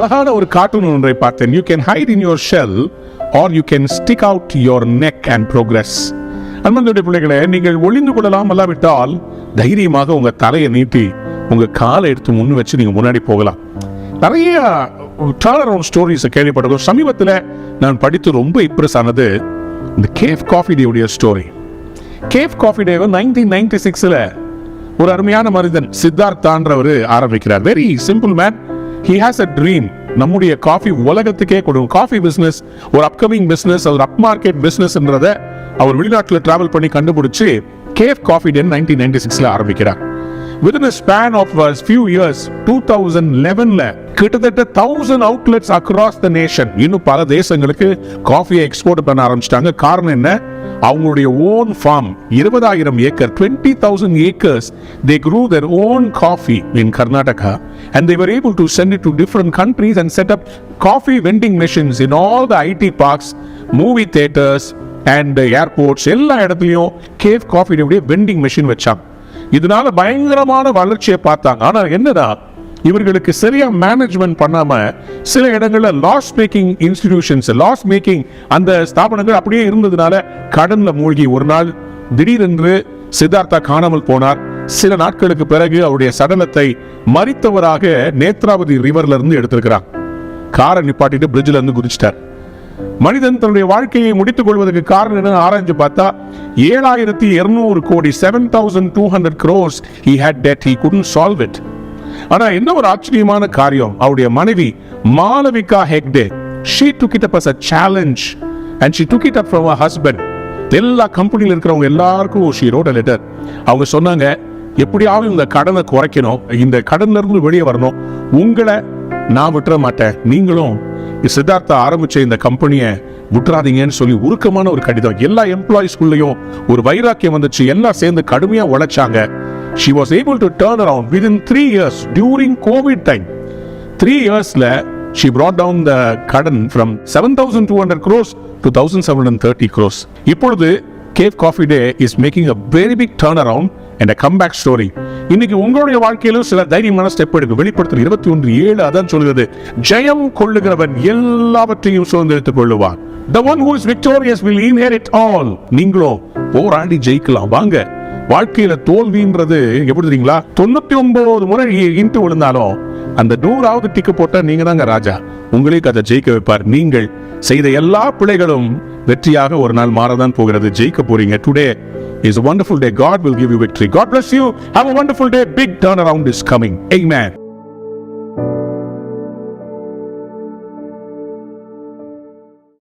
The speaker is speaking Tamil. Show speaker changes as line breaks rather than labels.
அழகான ஒரு கார்ட்டூன் ஒன்றை பார்த்தேன். You can hide in your shell or you can stick out your neck and progress. அன்புடைய பிள்ளைகளே, நீங்கள் ஒளிந்து கொள்ளலாம் அல்லாவிட்டால் தைரியமாக உங்க தலையை நீட்டி உங்க காலை எடுத்து முன் வச்சு நீங்க முன்னாடி போகலாம். நிறைய டர்ன் அரவுண்ட் ஸ்டோரிஸ் கேள்விப்பட்டிருக்கோம். சமீபத்தில் நான் படித்து ரொம்ப இம்ப்ரெஸ் ஆனது இந்த கேஃப் காஃபி டேவுடைய ஸ்டோரி. கேஃப் காஃபி டே 1996 ஒரு அருமையான மனிதன் சித்தார்த்தான்றவர் ஆரம்பிக்கிறார். Very simple man. He has a dream. நம்முடைய காஃபி உலகத்துக்கே கொடுக்கும். காஃபி பிசினஸ் ஒரு அப்கமிங் பிசினஸ், ஒரு அப் மார்க்கெட் பிசினஸ்ன்றத அவர் வெளிநாட்டில் டிராவல் பண்ணி கண்டுபிடிச்சு கேஃப் காஃபி டே 1996 ஆரம்பிக்கிறார். Within a span of a few years, 2011 கிட்டத்தட்ட 1000 outlets across the nation, இன்னும் பல தேசங்களுக்கு காஃபியை எக்ஸ்போர்ட் பண்ண ஆரம்பிச்சிட்டாங்க. காரணம் என்ன? அவங்களுடைய own farm 20,000 acre 20,000 acres they grew their own coffee in Karnataka and they were able to send it to different countries and set up coffee vending machines in all the IT parks, movie theaters and airports. எல்லா இடத்துலயும் கேஃப் காஃபியுடைய வெண்டிங் மெஷின் வச்சாங்க. இதனால பயங்கரமான வளர்ச்சியை பார்த்தாங்க. ஆனா என்னடா, இவர்களுக்கு சரியா மேனேஜ்மெண்ட் பண்ணாம சில இடங்கள்ல loss making institutions, loss making அந்த ஸ்தாபனங்கள் அப்படியே இருந்ததுனால கடன்ல மூழ்கி ஒரு நாள் திடீரென்று சித்தார்த்தா காணாமல் போனார். சில நாட்களுக்கு பிறகு அவருடைய சடலத்தை மரித்தவராக நேத்ராவதி ரிவர்ல இருந்து எடுத்திருக்கிறார். காரை நிப்பாட்டிட்டு பிரிட்ஜ்ல இருந்து குதிச்சிட்டார். மனிதன் தன்னுடைய வாழ்க்கையை முடித்துக் கொள்வதற்கு காரணம் என்ன ஆராய்ஞ்சு பார்த்தா 7,200 கோடி 7,200 crores he had debt, he couldn't solve it. ஆனா என்ன ஒரு ஆச்சரியமான காரியம், அவருடைய மனைவி Malavika Hegde, she took it up as a challenge and she took it up from her husband. எல்லா கம்பெனியில் இருக்கிறவங்க எல்லாருக்கும் she wrote a letter. அவங்க சொன்னாங்க, எப்படியாவது இந்த கடனை குறைக்கணும், இந்த கடன்ல இருந்து வெளியே வரணும், உங்களை நான் விட்டுற மாட்டேன், நீங்களும் சித்தார்த்தா ஆரம்பிச்ச இந்த கம்பெனியை விட்டுறாதீங்கன்னு சொல்லி உருக்கமான ஒரு கடிதம். எல்லா எம்ப்ளாயிஸ்குள்ளேயும் ஒரு வைராக்கியம் வந்துச்சு. எல்லாம் சேர்ந்து கடுமையா உழைச்சாங்க. She was able to turn around within 3 years during COVID time. 3 yearsல she brought down the கடன் from 7,200 crores to 1,730 crores. இப்பொழுது cafe coffee day is making a very big turnaround and a comeback story. இன்னைக்கு உங்களுடைய வாழ்க்கையிலும் சில தைரியமான ஸ்டெப் எடுக்கும். வெளிப்படுத்தல் 21:7 அதான் சொல்கிறது, ஜெயம் கொள்ளுகிறவன் எல்லாவற்றையும் சுதந்திரித்துக் கொள்ளுவான். The one who is victorious will inherit all. நீங்களோ போராடி ஜெயிக்கலாம். வாங்க. வாழ்க்கையில தோல்வின்றது எப்படி தெரியுங்களா, 99 முறை இன்ட்டு விழுந்தாலும் அந்த 100வது டிக்கு போட்டா நீங்க தாங்க ராஜா. உங்களுக்கு அதை ஜெயிக்க வைப்பார். நீங்கள் செய்த எல்லா பிழைகளும் வெற்றியாக ஒரு நாள் மாறதான் போகிறது. ஜெயிக்க போறீங்க. Today is a wonderful day. God will give you victory. God bless you. Have a wonderful day. Big turnaround is coming. Amen.